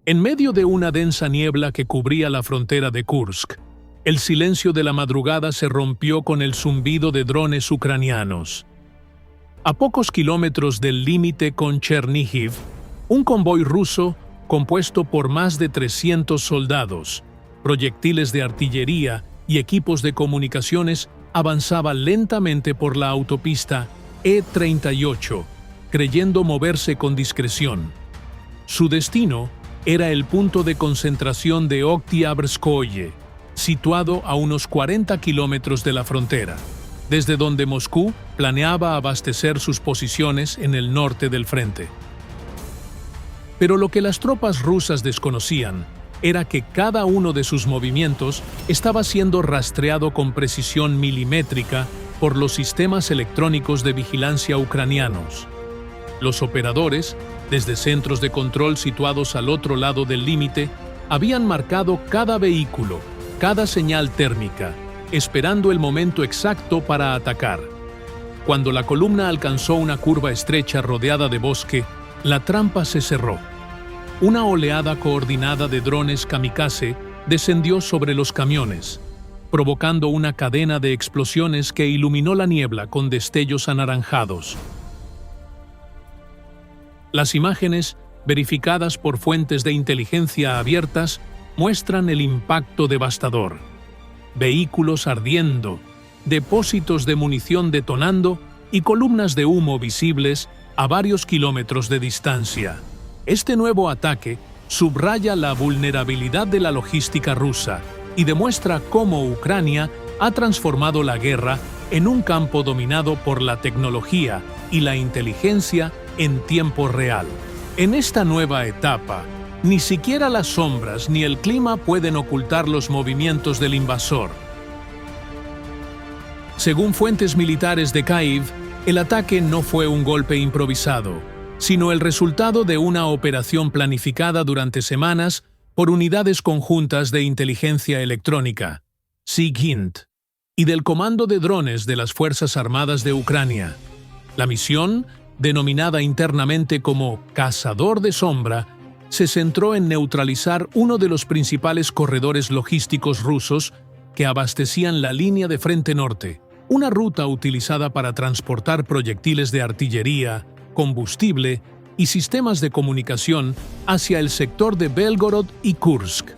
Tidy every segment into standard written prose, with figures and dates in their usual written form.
En medio de una densa niebla que cubría la frontera de Kursk, el silencio de la madrugada se rompió con el zumbido de drones ucranianos. A pocos kilómetros del límite con Chernihiv, un convoy ruso, compuesto por más de 300 soldados, proyectiles de artillería y equipos de comunicaciones, avanzaba lentamente por la autopista E38, creyendo moverse con discreción. Su destino era el punto de concentración de Oktyabrsskoye, situado a unos 40 kilómetros de la frontera, desde donde Moscú planeaba abastecer sus posiciones en el norte del frente. Pero lo que las tropas rusas desconocían era que cada uno de sus movimientos estaba siendo rastreado con precisión milimétrica por los sistemas electrónicos de vigilancia ucranianos. Los operadores, desde centros de control situados al otro lado del límite, habían marcado cada vehículo, cada señal térmica, esperando el momento exacto para atacar. Cuando la columna alcanzó una curva estrecha rodeada de bosque, la trampa se cerró. Una oleada coordinada de drones kamikaze descendió sobre los camiones, provocando una cadena de explosiones que iluminó la niebla con destellos anaranjados. Las imágenes, verificadas por fuentes de inteligencia abiertas, muestran el impacto devastador. Vehículos ardiendo, depósitos de munición detonando y columnas de humo visibles a varios kilómetros de distancia. Este nuevo ataque subraya la vulnerabilidad de la logística rusa y demuestra cómo Ucrania ha transformado la guerra en un campo dominado por la tecnología y la inteligencia en tiempo real. En esta nueva etapa, ni siquiera las sombras ni el clima pueden ocultar los movimientos del invasor. Según fuentes militares de Kyiv, el ataque no fue un golpe improvisado, sino el resultado de una operación planificada durante semanas por unidades conjuntas de inteligencia electrónica, SIGINT, y del Comando de Drones de las Fuerzas Armadas de Ucrania. La misión, denominada internamente como Cazador de Sombra, se centró en neutralizar uno de los principales corredores logísticos rusos que abastecían la línea de Frente Norte, una ruta utilizada para transportar proyectiles de artillería, combustible y sistemas de comunicación hacia el sector de Belgorod y Kursk.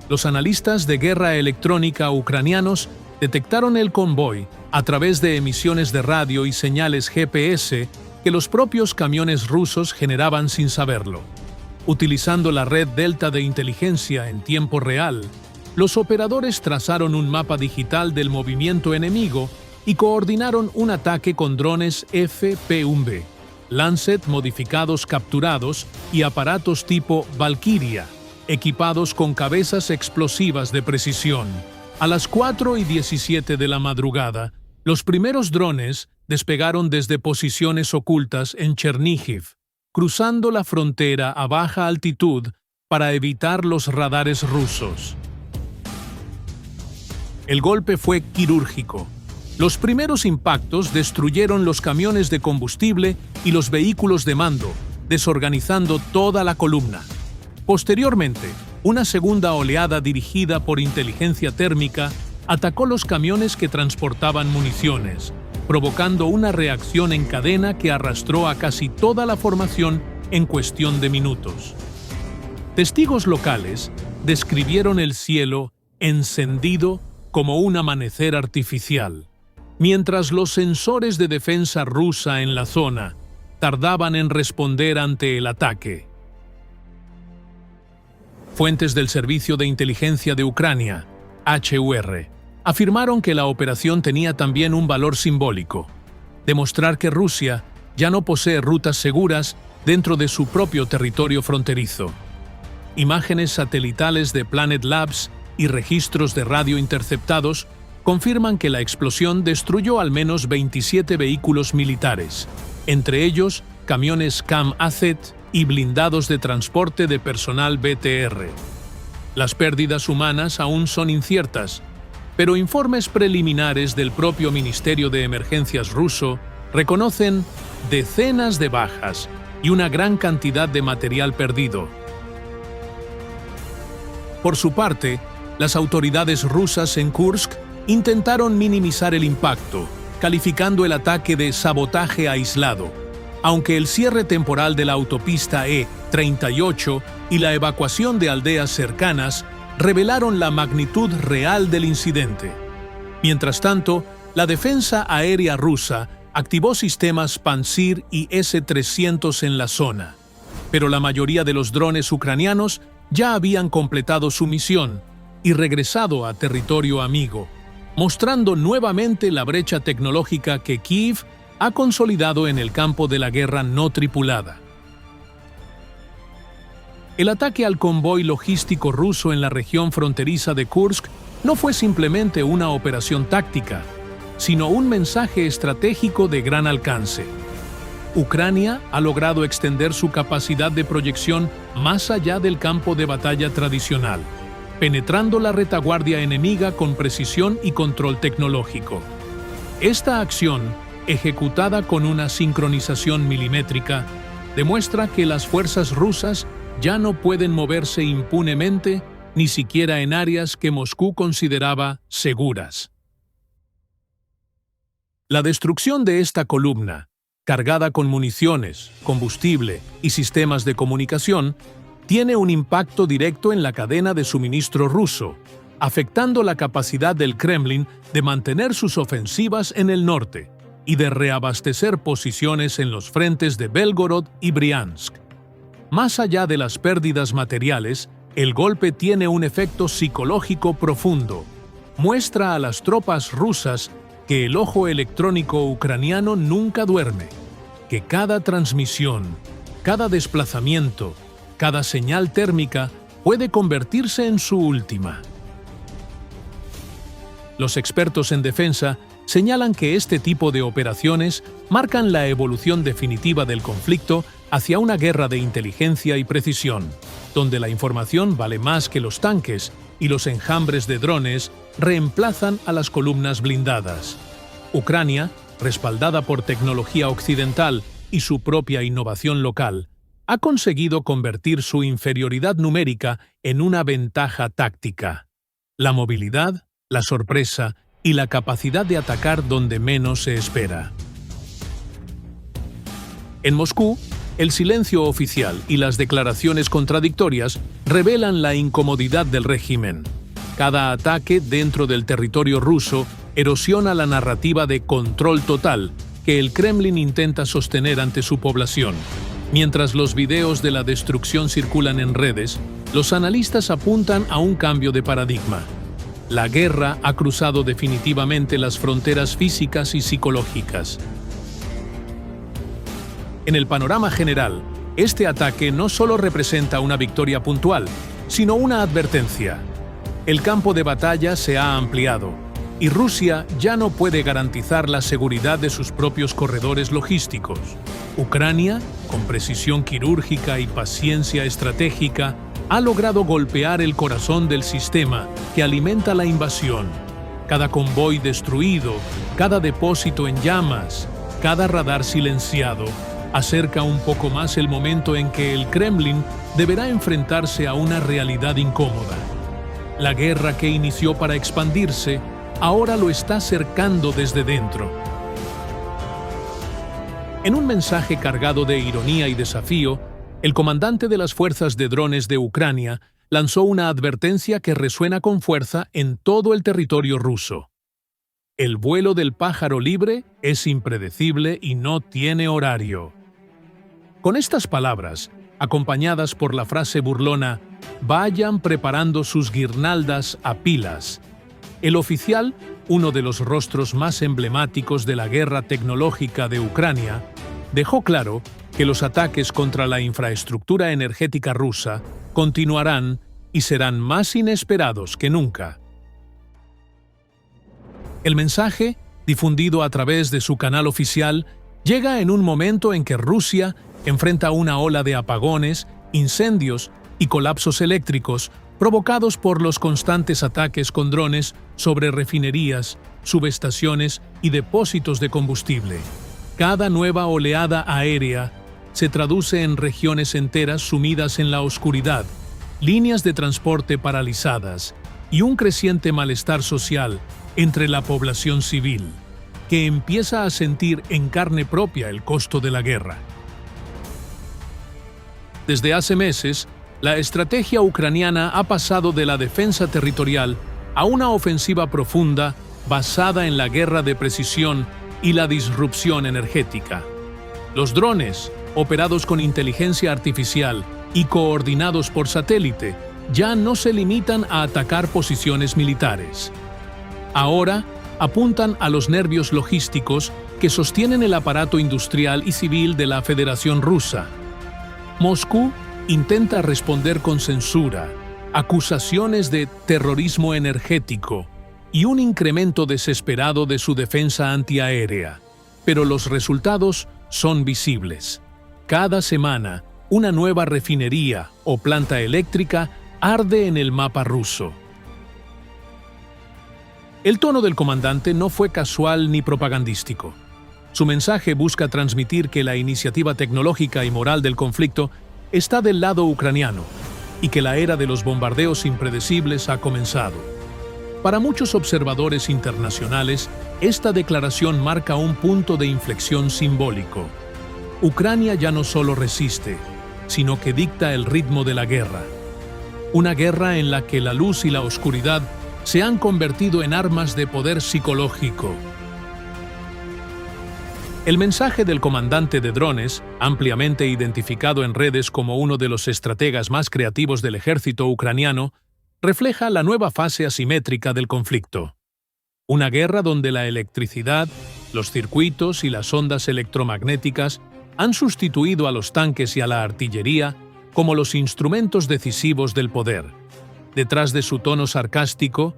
Los analistas de guerra electrónica ucranianos detectaron el convoy a través de emisiones de radio y señales GPS que los propios camiones rusos generaban sin saberlo. Utilizando la red Delta de inteligencia en tiempo real, los operadores trazaron un mapa digital del movimiento enemigo y coordinaron un ataque con drones FPV, Lancet modificados capturados y aparatos tipo Valkyria, equipados con cabezas explosivas de precisión. A las 4:17 de la madrugada, los primeros drones despegaron desde posiciones ocultas en Chernihiv, cruzando la frontera a baja altitud para evitar los radares rusos. El golpe fue quirúrgico. Los primeros impactos destruyeron los camiones de combustible y los vehículos de mando, desorganizando toda la columna. Posteriormente, una segunda oleada dirigida por inteligencia térmica atacó los camiones que transportaban municiones, provocando una reacción en cadena que arrastró a casi toda la formación en cuestión de minutos. Testigos locales describieron el cielo encendido como un amanecer artificial, mientras los sensores de defensa rusa en la zona tardaban en responder ante el ataque. Fuentes del Servicio de Inteligencia de Ucrania, HUR, afirmaron que la operación tenía también un valor simbólico: demostrar que Rusia ya no posee rutas seguras dentro de su propio territorio fronterizo. Imágenes satelitales de Planet Labs y registros de radio interceptados confirman que la explosión destruyó al menos 27 vehículos militares, entre ellos camiones KAM-AZ y blindados de transporte de personal BTR. Las pérdidas humanas aún son inciertas, pero informes preliminares del propio Ministerio de Emergencias ruso reconocen decenas de bajas y una gran cantidad de material perdido. Por su parte, las autoridades rusas en Kursk intentaron minimizar el impacto, calificando el ataque de sabotaje aislado, aunque el cierre temporal de la autopista E-38 y la evacuación de aldeas cercanas revelaron la magnitud real del incidente. Mientras tanto, la defensa aérea rusa activó sistemas Pantsir y S-300 en la zona, pero la mayoría de los drones ucranianos ya habían completado su misión y regresado a territorio amigo, mostrando nuevamente la brecha tecnológica que Kiev ha consolidado en el campo de la guerra no tripulada. El ataque al convoy logístico ruso en la región fronteriza de Kursk no fue simplemente una operación táctica, sino un mensaje estratégico de gran alcance. Ucrania ha logrado extender su capacidad de proyección más allá del campo de batalla tradicional, penetrando la retaguardia enemiga con precisión y control tecnológico. Esta acción, ejecutada con una sincronización milimétrica, demuestra que las fuerzas rusas ya no pueden moverse impunemente ni siquiera en áreas que Moscú consideraba seguras. La destrucción de esta columna, cargada con municiones, combustible y sistemas de comunicación, tiene un impacto directo en la cadena de suministro ruso, afectando la capacidad del Kremlin de mantener sus ofensivas en el norte y de reabastecer posiciones en los frentes de Belgorod y Briansk. Más allá de las pérdidas materiales, el golpe tiene un efecto psicológico profundo. Muestra a las tropas rusas que el ojo electrónico ucraniano nunca duerme, que cada transmisión, cada desplazamiento, cada señal térmica puede convertirse en su última. Los expertos en defensa señalan que este tipo de operaciones marcan la evolución definitiva del conflicto hacia una guerra de inteligencia y precisión, donde la información vale más que los tanques y los enjambres de drones reemplazan a las columnas blindadas. Ucrania, respaldada por tecnología occidental y su propia innovación local, ha conseguido convertir su inferioridad numérica en una ventaja táctica. La movilidad, la sorpresa y la capacidad de atacar donde menos se espera. En Moscú, el silencio oficial y las declaraciones contradictorias revelan la incomodidad del régimen. Cada ataque dentro del territorio ruso erosiona la narrativa de control total que el Kremlin intenta sostener ante su población. Mientras los videos de la destrucción circulan en redes, los analistas apuntan a un cambio de paradigma. La guerra ha cruzado definitivamente las fronteras físicas y psicológicas. En el panorama general, este ataque no solo representa una victoria puntual, sino una advertencia. El campo de batalla se ha ampliado, y Rusia ya no puede garantizar la seguridad de sus propios corredores logísticos. Ucrania, con precisión quirúrgica y paciencia estratégica, ha logrado golpear el corazón del sistema que alimenta la invasión. Cada convoy destruido, cada depósito en llamas, cada radar silenciado, acerca un poco más el momento en que el Kremlin deberá enfrentarse a una realidad incómoda. La guerra que inició para expandirse, ahora lo está cercando desde dentro. En un mensaje cargado de ironía y desafío, el comandante de las fuerzas de drones de Ucrania lanzó una advertencia que resuena con fuerza en todo el territorio ruso. El vuelo del pájaro libre es impredecible y no tiene horario. Con estas palabras, acompañadas por la frase burlona, «Vayan preparando sus guirnaldas a pilas», el oficial, uno de los rostros más emblemáticos de la guerra tecnológica de Ucrania, dejó claro que los ataques contra la infraestructura energética rusa continuarán y serán más inesperados que nunca. El mensaje, difundido a través de su canal oficial, llega en un momento en que Rusia enfrenta una ola de apagones, incendios y colapsos eléctricos provocados por los constantes ataques con drones sobre refinerías, subestaciones y depósitos de combustible. Cada nueva oleada aérea se traduce en regiones enteras sumidas en la oscuridad, líneas de transporte paralizadas y un creciente malestar social entre la población civil, que empieza a sentir en carne propia el costo de la guerra. Desde hace meses, la estrategia ucraniana ha pasado de la defensa territorial a una ofensiva profunda basada en la guerra de precisión y la disrupción energética. Los drones, operados con inteligencia artificial y coordinados por satélite, ya no se limitan a atacar posiciones militares. Ahora apuntan a los nervios logísticos que sostienen el aparato industrial y civil de la Federación Rusa. Moscú intenta responder con censura, acusaciones de terrorismo energético y un incremento desesperado de su defensa antiaérea, pero los resultados son visibles. Cada semana, una nueva refinería o planta eléctrica arde en el mapa ruso. El tono del comandante no fue casual ni propagandístico. Su mensaje busca transmitir que la iniciativa tecnológica y moral del conflicto está del lado ucraniano y que la era de los bombardeos impredecibles ha comenzado. Para muchos observadores internacionales, esta declaración marca un punto de inflexión simbólico. Ucrania ya no solo resiste, sino que dicta el ritmo de la guerra. Una guerra en la que la luz y la oscuridad se han convertido en armas de poder psicológico. El mensaje del comandante de drones, ampliamente identificado en redes como uno de los estrategas más creativos del ejército ucraniano, refleja la nueva fase asimétrica del conflicto. Una guerra donde la electricidad, los circuitos y las ondas electromagnéticas han sustituido a los tanques y a la artillería como los instrumentos decisivos del poder. Detrás de su tono sarcástico,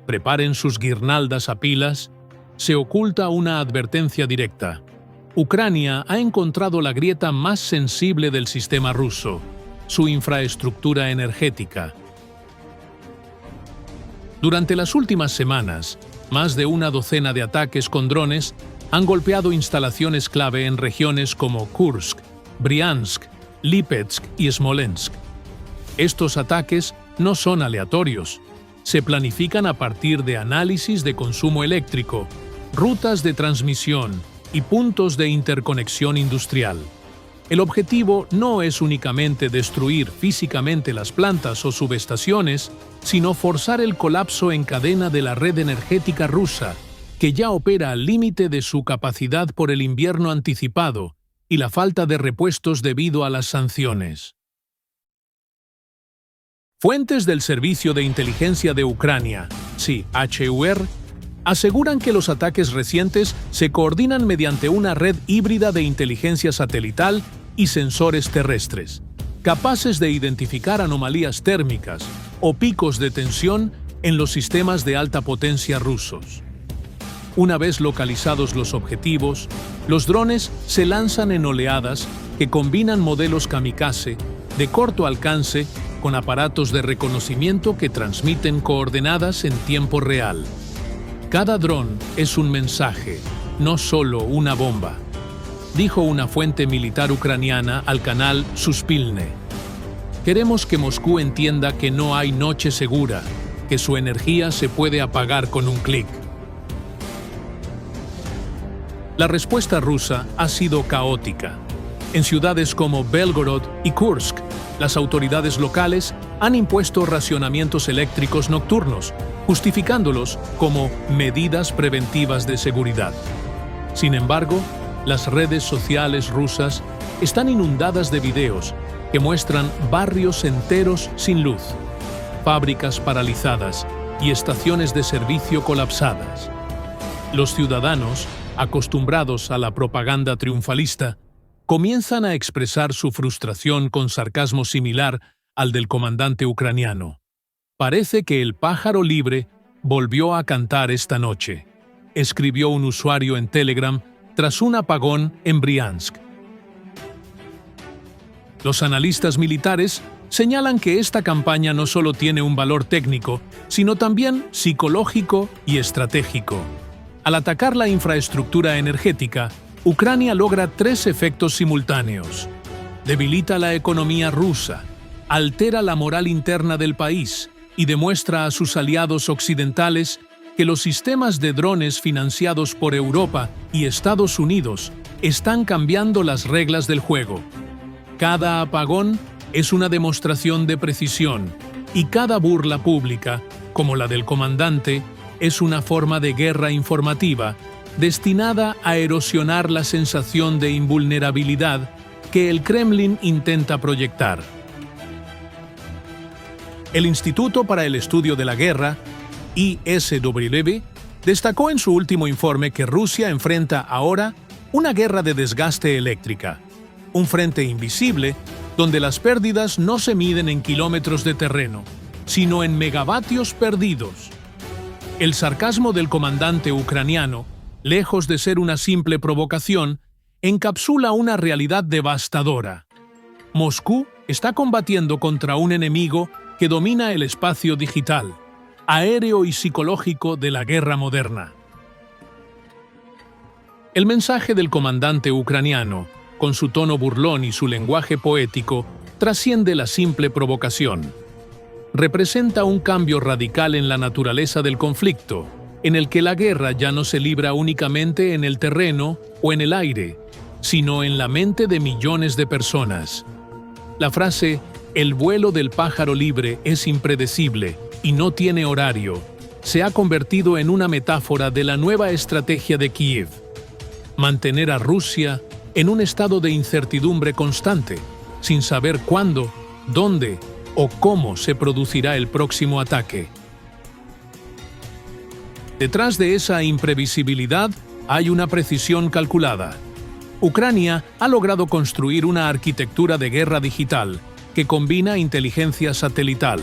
preparen sus guirnaldas a pilas, se oculta una advertencia directa. Ucrania ha encontrado la grieta más sensible del sistema ruso, su infraestructura energética. Durante las últimas semanas, más de una docena de ataques con drones han golpeado instalaciones clave en regiones como Kursk, Briansk, Lipetsk y Smolensk. Estos ataques no son aleatorios. Se planifican a partir de análisis de consumo eléctrico, rutas de transmisión y puntos de interconexión industrial. El objetivo no es únicamente destruir físicamente las plantas o subestaciones, sino forzar el colapso en cadena de la red energética rusa, que ya opera al límite de su capacidad por el invierno anticipado y la falta de repuestos debido a las sanciones. Fuentes del Servicio de Inteligencia de Ucrania, SIHUR, aseguran que los ataques recientes se coordinan mediante una red híbrida de inteligencia satelital y sensores terrestres, capaces de identificar anomalías térmicas o picos de tensión en los sistemas de alta potencia rusos. Una vez localizados los objetivos, los drones se lanzan en oleadas que combinan modelos kamikaze de corto alcance con aparatos de reconocimiento que transmiten coordenadas en tiempo real. Cada dron es un mensaje, no solo una bomba, dijo una fuente militar ucraniana al canal Suspilne. Queremos que Moscú entienda que no hay noche segura, que su energía se puede apagar con un clic. La respuesta rusa ha sido caótica. En ciudades como Belgorod y Kursk, las autoridades locales han impuesto racionamientos eléctricos nocturnos, justificándolos como medidas preventivas de seguridad. Sin embargo, las redes sociales rusas están inundadas de videos que muestran barrios enteros sin luz, fábricas paralizadas y estaciones de servicio colapsadas. Los ciudadanos, acostumbrados a la propaganda triunfalista, comienzan a expresar su frustración con sarcasmo similar al del comandante ucraniano. Parece que el pájaro libre volvió a cantar esta noche, escribió un usuario en Telegram tras un apagón en Briansk. Los analistas militares señalan que esta campaña no solo tiene un valor técnico, sino también psicológico y estratégico. Al atacar la infraestructura energética, Ucrania logra tres efectos simultáneos. debilita la economía rusa, altera la moral interna del país y demuestra a sus aliados occidentales que los sistemas de drones financiados por Europa y Estados Unidos están cambiando las reglas del juego. Cada apagón es una demostración de precisión y cada burla pública, como la del comandante, es una forma de guerra informativa destinada a erosionar la sensación de invulnerabilidad que el Kremlin intenta proyectar. El Instituto para el Estudio de la Guerra, ISW, destacó en su último informe que Rusia enfrenta ahora una guerra de desgaste eléctrica, un frente invisible donde las pérdidas no se miden en kilómetros de terreno, sino en megavatios perdidos. El sarcasmo del comandante ucraniano, lejos de ser una simple provocación, encapsula una realidad devastadora. Moscú está combatiendo contra un enemigo que domina el espacio digital, aéreo y psicológico de la guerra moderna. El mensaje del comandante ucraniano, con su tono burlón y su lenguaje poético, trasciende la simple provocación. Representa un cambio radical en la naturaleza del conflicto, en el que la guerra ya no se libra únicamente en el terreno o en el aire, sino en la mente de millones de personas. La frase «el vuelo del pájaro libre es impredecible y no tiene horario» se ha convertido en una metáfora de la nueva estrategia de Kiev: mantener a Rusia en un estado de incertidumbre constante, sin saber cuándo, dónde o cómo se producirá el próximo ataque. Detrás de esa imprevisibilidad hay una precisión calculada. Ucrania ha logrado construir una arquitectura de guerra digital que combina inteligencia satelital,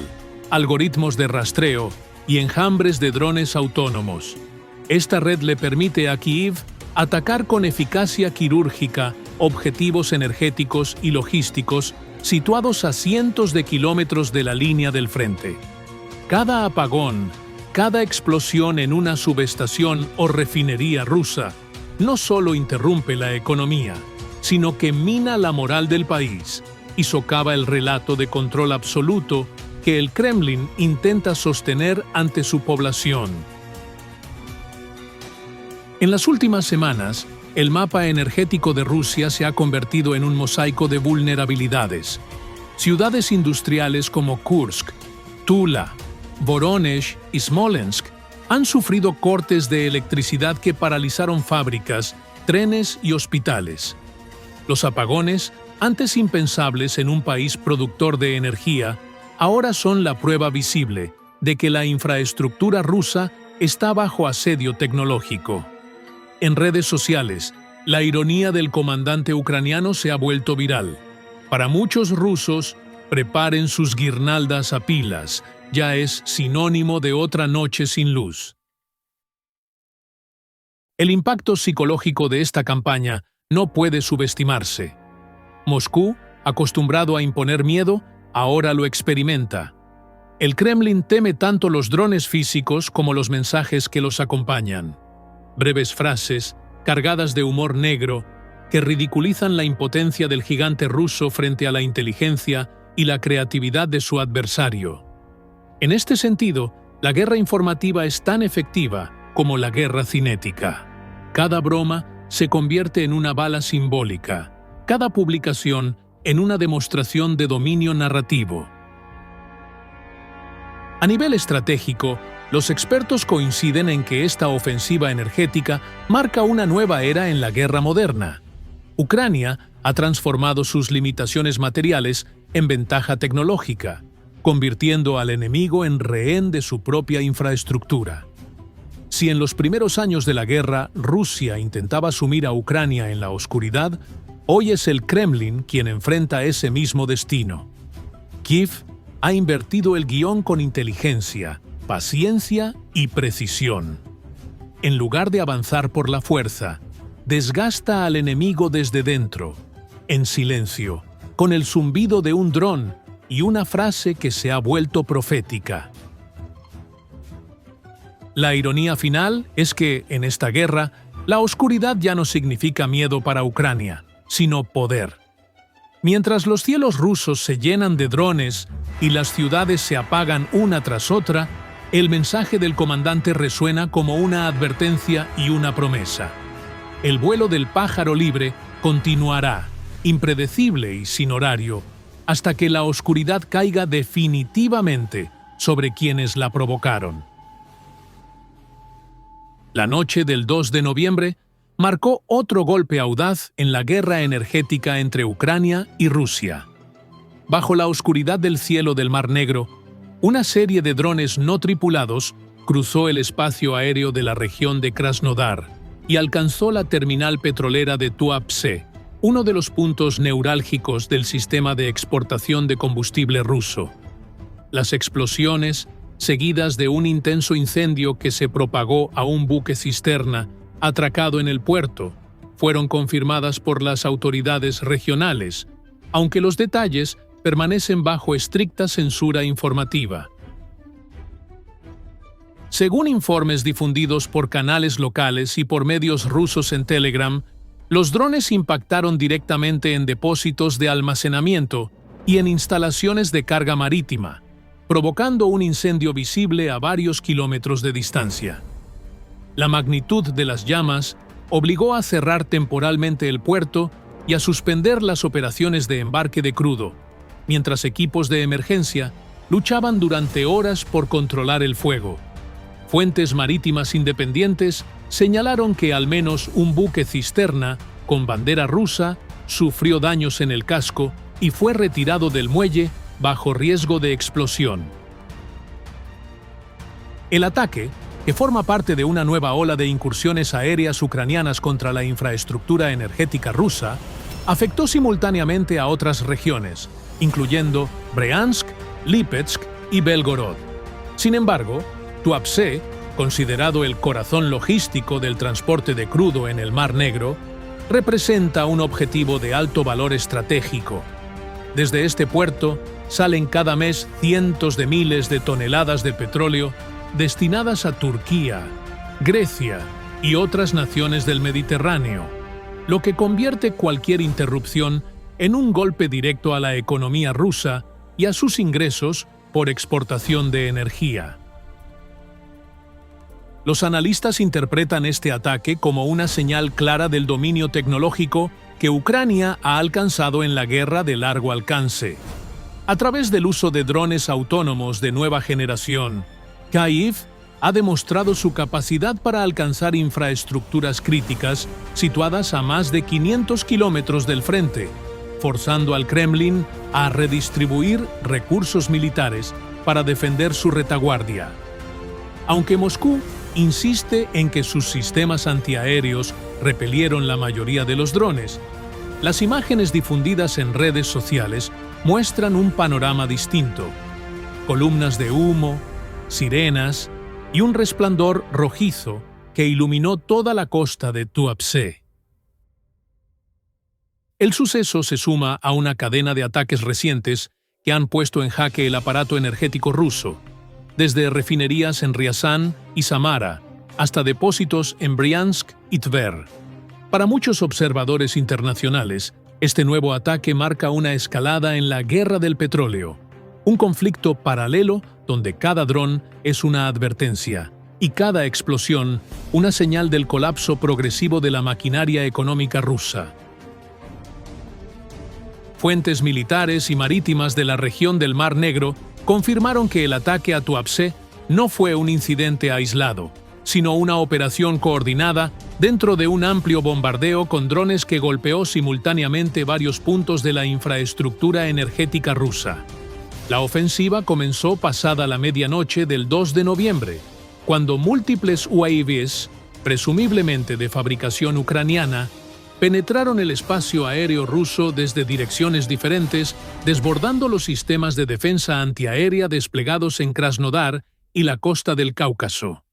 algoritmos de rastreo y enjambres de drones autónomos. Esta red le permite a Kiev atacar con eficacia quirúrgica objetivos energéticos y logísticos situados a cientos de kilómetros de la línea del frente. Cada apagón, cada explosión en una subestación o refinería rusa no solo interrumpe la economía, sino que mina la moral del país y socava el relato de control absoluto que el Kremlin intenta sostener ante su población. En las últimas semanas, el mapa energético de Rusia se ha convertido en un mosaico de vulnerabilidades. Ciudades industriales como Kursk, Tula, Voronezh y Smolensk han sufrido cortes de electricidad que paralizaron fábricas, trenes y hospitales. Los apagones, antes impensables en un país productor de energía, ahora son la prueba visible de que la infraestructura rusa está bajo asedio tecnológico. En redes sociales, la ironía del comandante ucraniano se ha vuelto viral. Para muchos rusos, preparen sus guirnaldas a pilas, ya es sinónimo de otra noche sin luz. El impacto psicológico de esta campaña no puede subestimarse. Moscú, acostumbrado a imponer miedo, ahora lo experimenta. El Kremlin teme tanto los drones físicos como los mensajes que los acompañan. Breves frases, cargadas de humor negro, que ridiculizan la impotencia del gigante ruso frente a la inteligencia y la creatividad de su adversario. En este sentido, la guerra informativa es tan efectiva como la guerra cinética. Cada broma se convierte en una bala simbólica, cada publicación en una demostración de dominio narrativo. A nivel estratégico, los expertos coinciden en que esta ofensiva energética marca una nueva era en la guerra moderna. Ucrania ha transformado sus limitaciones materiales en ventaja tecnológica, convirtiendo al enemigo en rehén de su propia infraestructura. Si en los primeros años de la guerra Rusia intentaba sumir a Ucrania en la oscuridad, hoy es el Kremlin quien enfrenta ese mismo destino. Kiev ha invertido el guión con inteligencia, paciencia y precisión. En lugar de avanzar por la fuerza, desgasta al enemigo desde dentro, en silencio, con el zumbido de un dron y una frase que se ha vuelto profética. La ironía final es que, en esta guerra, la oscuridad ya no significa miedo para Ucrania, sino poder. Mientras los cielos rusos se llenan de drones y las ciudades se apagan una tras otra, el mensaje del comandante resuena como una advertencia y una promesa. El vuelo del pájaro libre continuará, impredecible y sin horario, hasta que la oscuridad caiga definitivamente sobre quienes la provocaron. La noche del 2 de noviembre marcó otro golpe audaz en la guerra energética entre Ucrania y Rusia. Bajo la oscuridad del cielo del Mar Negro, una serie de drones no tripulados cruzó el espacio aéreo de la región de Krasnodar y alcanzó la terminal petrolera de Tuapse, uno de los puntos neurálgicos del sistema de exportación de combustible ruso. Las explosiones, seguidas de un intenso incendio que se propagó a un buque cisterna atracado en el puerto, fueron confirmadas por las autoridades regionales, aunque los detalles permanecen bajo estricta censura informativa. Según informes difundidos por canales locales y por medios rusos en Telegram, los drones impactaron directamente en depósitos de almacenamiento y en instalaciones de carga marítima, provocando un incendio visible a varios kilómetros de distancia. La magnitud de las llamas obligó a cerrar temporalmente el puerto y a suspender las operaciones de embarque de crudo, mientras equipos de emergencia luchaban durante horas por controlar el fuego. Fuentes marítimas independientes señalaron que al menos un buque cisterna con bandera rusa sufrió daños en el casco y fue retirado del muelle bajo riesgo de explosión. El ataque, que forma parte de una nueva ola de incursiones aéreas ucranianas contra la infraestructura energética rusa, afectó simultáneamente a otras regiones, incluyendo Bryansk, Lipetsk y Belgorod. Sin embargo, Tuapse, considerado el corazón logístico del transporte de crudo en el Mar Negro, representa un objetivo de alto valor estratégico. Desde este puerto salen cada mes cientos de miles de toneladas de petróleo destinadas a Turquía, Grecia y otras naciones del Mediterráneo, lo que convierte cualquier interrupción en un golpe directo a la economía rusa y a sus ingresos por exportación de energía. Los analistas interpretan este ataque como una señal clara del dominio tecnológico que Ucrania ha alcanzado en la guerra de largo alcance. A través del uso de drones autónomos de nueva generación, Kyiv ha demostrado su capacidad para alcanzar infraestructuras críticas situadas a más de 500 kilómetros del frente, forzando al Kremlin a redistribuir recursos militares para defender su retaguardia. Aunque Moscú insiste en que sus sistemas antiaéreos repelieron la mayoría de los drones, las imágenes difundidas en redes sociales muestran un panorama distinto: columnas de humo, sirenas y un resplandor rojizo que iluminó toda la costa de Tuapse. El suceso se suma a una cadena de ataques recientes que han puesto en jaque el aparato energético ruso, desde refinerías en Ryazán y Samara hasta depósitos en Bryansk y Tver. Para muchos observadores internacionales, este nuevo ataque marca una escalada en la guerra del petróleo, un conflicto paralelo donde cada dron es una advertencia y cada explosión una señal del colapso progresivo de la maquinaria económica rusa. Fuentes militares y marítimas de la región del Mar Negro confirmaron que el ataque a Tuapse no fue un incidente aislado, sino una operación coordinada dentro de un amplio bombardeo con drones que golpeó simultáneamente varios puntos de la infraestructura energética rusa. La ofensiva comenzó pasada la medianoche del 2 de noviembre, cuando múltiples UAVs, presumiblemente de fabricación ucraniana, penetraron el espacio aéreo ruso desde direcciones diferentes, desbordando los sistemas de defensa antiaérea desplegados en Krasnodar y la costa del Cáucaso.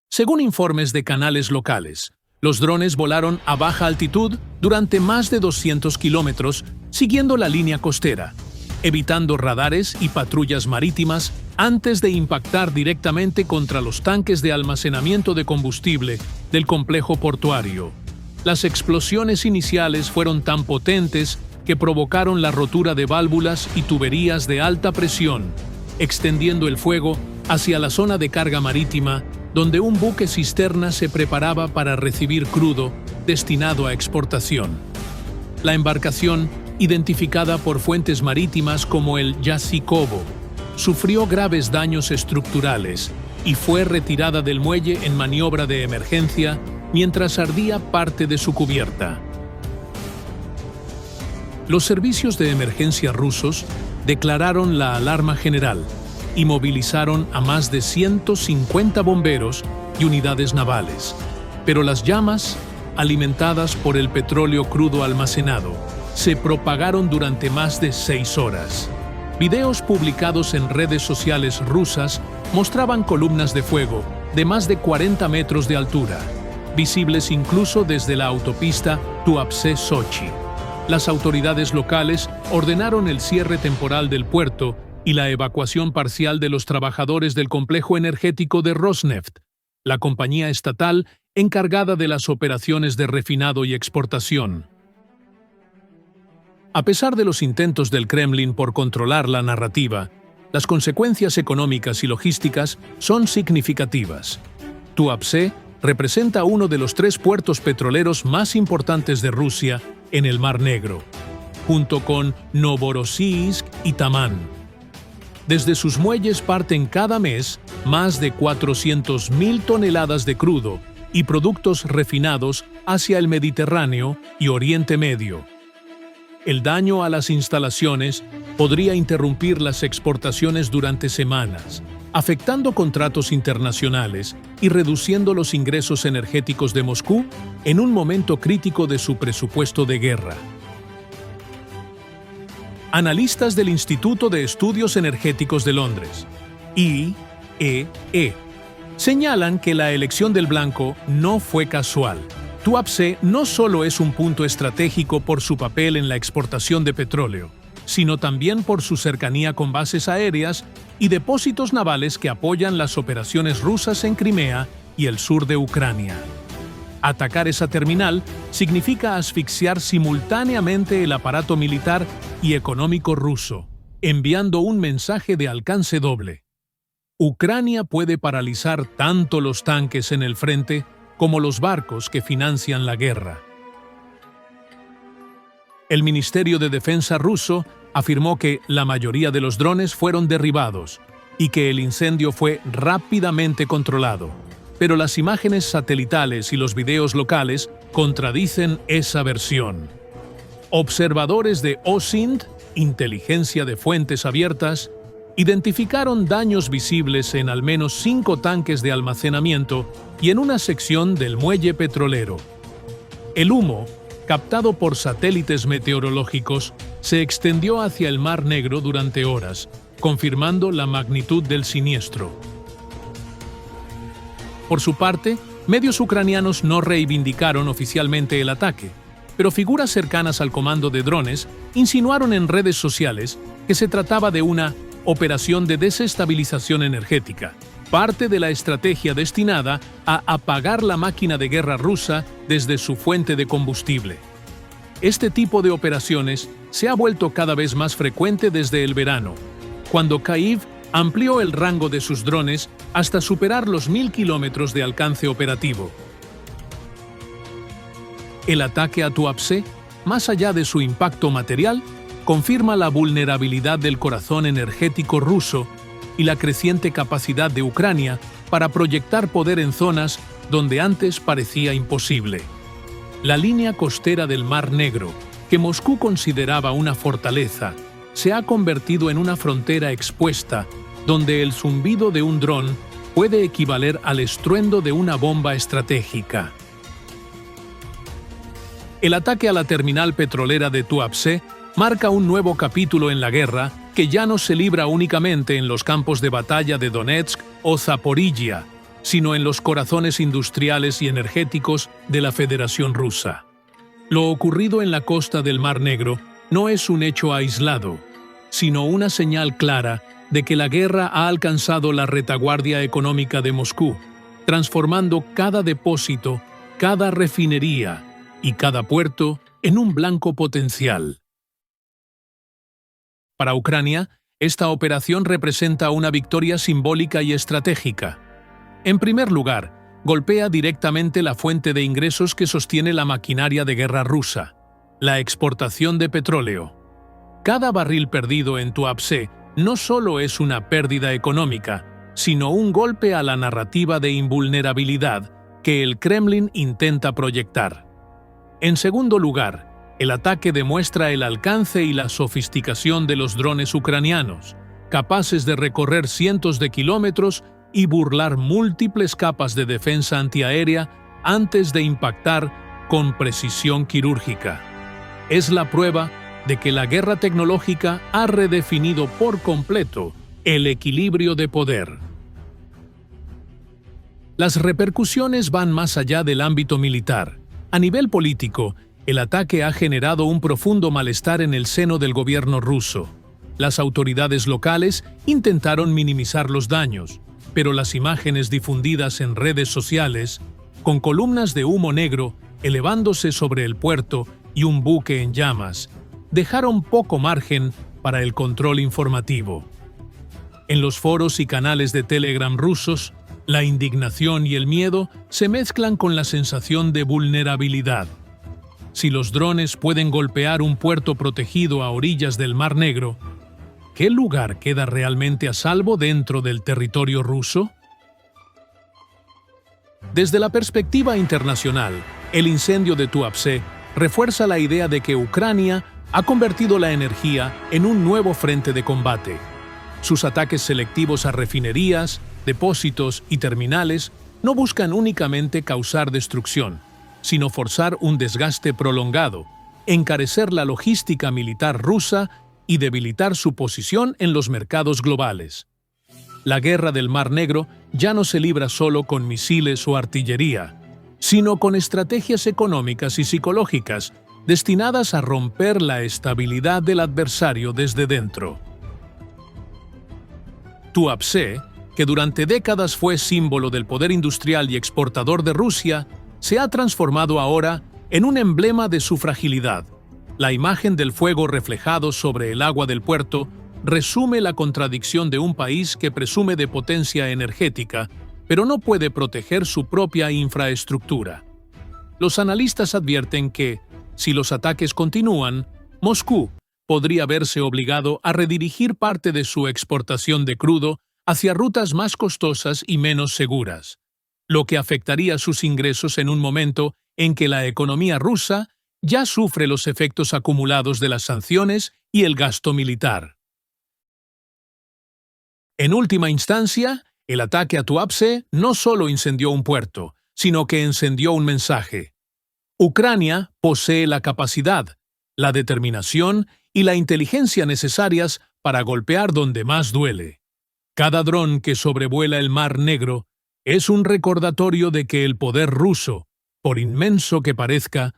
Según informes de canales locales, los drones volaron a baja altitud durante más de 200 kilómetros, siguiendo la línea costera, evitando radares y patrullas marítimas antes de impactar directamente contra los tanques de almacenamiento de combustible del complejo portuario. Las explosiones iniciales fueron tan potentes que provocaron la rotura de válvulas y tuberías de alta presión, extendiendo el fuego hacia la zona de carga marítima, donde un buque cisterna se preparaba para recibir crudo destinado a exportación. La embarcación, identificada por fuentes marítimas como el Yasikobo, sufrió graves daños estructurales y fue retirada del muelle en maniobra de emergencia mientras ardía parte de su cubierta. Los servicios de emergencia rusos declararon la alarma general y movilizaron a más de 150 bomberos y unidades navales, pero las llamas, alimentadas por el petróleo crudo almacenado, se propagaron durante más de 6 horas. Videos publicados en redes sociales rusas mostraban columnas de fuego de más de 40 metros de altura, visibles incluso desde la autopista Tuapse-Sochi. Las autoridades locales ordenaron el cierre temporal del puerto y la evacuación parcial de los trabajadores del complejo energético de Rosneft, la compañía estatal encargada de las operaciones de refinado y exportación. A pesar de los intentos del Kremlin por controlar la narrativa, las consecuencias económicas y logísticas son significativas. Tuapse representa uno de los 3 puertos petroleros más importantes de Rusia en el Mar Negro, junto con Novorossiysk y Tamán. Desde sus muelles parten cada mes más de 400.000 toneladas de crudo y productos refinados hacia el Mediterráneo y Oriente Medio. El daño a las instalaciones podría interrumpir las exportaciones durante semanas, afectando contratos internacionales y reduciendo los ingresos energéticos de Moscú en un momento crítico de su presupuesto de guerra. Analistas del Instituto de Estudios Energéticos de Londres, IEE, señalan que la elección del blanco no fue casual. Tuapse no solo es un punto estratégico por su papel en la exportación de petróleo, sino también por su cercanía con bases aéreas y depósitos navales que apoyan las operaciones rusas en Crimea y el sur de Ucrania. Atacar esa terminal significa asfixiar simultáneamente el aparato militar y económico ruso, enviando un mensaje de alcance doble. Ucrania puede paralizar tanto los tanques en el frente como los barcos que financian la guerra. El Ministerio de Defensa ruso afirmó que la mayoría de los drones fueron derribados y que el incendio fue rápidamente controlado, pero las imágenes satelitales y los videos locales contradicen esa versión. Observadores de OSINT, inteligencia de fuentes abiertas, identificaron daños visibles en al menos 5 tanques de almacenamiento y en una sección del muelle petrolero. El humo, captado por satélites meteorológicos, se extendió hacia el Mar Negro durante horas, confirmando la magnitud del siniestro. Por su parte, medios ucranianos no reivindicaron oficialmente el ataque, pero figuras cercanas al comando de drones insinuaron en redes sociales que se trataba de una operación de desestabilización energética, parte de la estrategia destinada a apagar la máquina de guerra rusa desde su fuente de combustible. Este tipo de operaciones se ha vuelto cada vez más frecuente desde el verano, cuando Kyiv amplió el rango de sus drones hasta superar los 1.000 kilómetros de alcance operativo. El ataque a Tuapse, más allá de su impacto material, confirma la vulnerabilidad del corazón energético ruso y la creciente capacidad de Ucrania para proyectar poder en zonas donde antes parecía imposible. La línea costera del Mar Negro, que Moscú consideraba una fortaleza, se ha convertido en una frontera expuesta donde el zumbido de un dron puede equivaler al estruendo de una bomba estratégica. El ataque a la terminal petrolera de Tuapse marca un nuevo capítulo en la guerra que ya no se libra únicamente en los campos de batalla de Donetsk o Zaporizhia, sino en los corazones industriales y energéticos de la Federación Rusa. Lo ocurrido en la costa del Mar Negro no es un hecho aislado, sino una señal clara de que la guerra ha alcanzado la retaguardia económica de Moscú, transformando cada depósito, cada refinería y cada puerto en un blanco potencial. Para Ucrania, esta operación representa una victoria simbólica y estratégica. En primer lugar, golpea directamente la fuente de ingresos que sostiene la maquinaria de guerra rusa, la exportación de petróleo. Cada barril perdido en Tuapse no solo es una pérdida económica, sino un golpe a la narrativa de invulnerabilidad que el Kremlin intenta proyectar. En segundo lugar, el ataque demuestra el alcance y la sofisticación de los drones ucranianos, capaces de recorrer cientos de kilómetros y burlar múltiples capas de defensa antiaérea antes de impactar con precisión quirúrgica. Es la prueba de que la guerra tecnológica ha redefinido por completo el equilibrio de poder. Las repercusiones van más allá del ámbito militar. A nivel político, el ataque ha generado un profundo malestar en el seno del gobierno ruso. Las autoridades locales intentaron minimizar los daños, pero las imágenes difundidas en redes sociales, con columnas de humo negro elevándose sobre el puerto y un buque en llamas, dejaron poco margen para el control informativo. En los foros y canales de Telegram rusos, la indignación y el miedo se mezclan con la sensación de vulnerabilidad. Si los drones pueden golpear un puerto protegido a orillas del Mar Negro, ¿qué lugar queda realmente a salvo dentro del territorio ruso? Desde la perspectiva internacional, el incendio de Tuapse refuerza la idea de que Ucrania ha convertido la energía en un nuevo frente de combate. Sus ataques selectivos a refinerías, depósitos y terminales no buscan únicamente causar destrucción, sino forzar un desgaste prolongado, encarecer la logística militar rusa y debilitar su posición en los mercados globales. La guerra del Mar Negro ya no se libra solo con misiles o artillería, sino con estrategias económicas y psicológicas destinadas a romper la estabilidad del adversario desde dentro. Tuapse, que durante décadas fue símbolo del poder industrial y exportador de Rusia, se ha transformado ahora en un emblema de su fragilidad. La imagen del fuego reflejado sobre el agua del puerto resume la contradicción de un país que presume de potencia energética, pero no puede proteger su propia infraestructura. Los analistas advierten que, si los ataques continúan, Moscú podría verse obligado a redirigir parte de su exportación de crudo hacia rutas más costosas y menos seguras, lo que afectaría sus ingresos en un momento en que la economía rusa ya sufre los efectos acumulados de las sanciones y el gasto militar. En última instancia, el ataque a Tuapse no solo incendió un puerto, sino que encendió un mensaje. Ucrania posee la capacidad, la determinación y la inteligencia necesarias para golpear donde más duele. Cada dron que sobrevuela el Mar Negro es un recordatorio de que el poder ruso, por inmenso que parezca,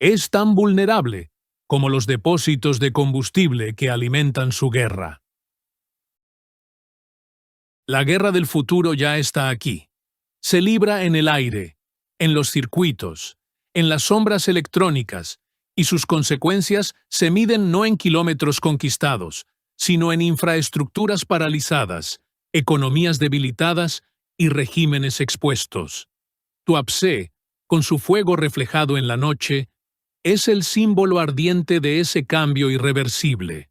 es tan vulnerable como los depósitos de combustible que alimentan su guerra. La guerra del futuro ya está aquí. Se libra en el aire, en los circuitos, en las sombras electrónicas, y sus consecuencias se miden no en kilómetros conquistados, sino en infraestructuras paralizadas, economías debilitadas y regímenes expuestos. Tuapse, con su fuego reflejado en la noche, es el símbolo ardiente de ese cambio irreversible.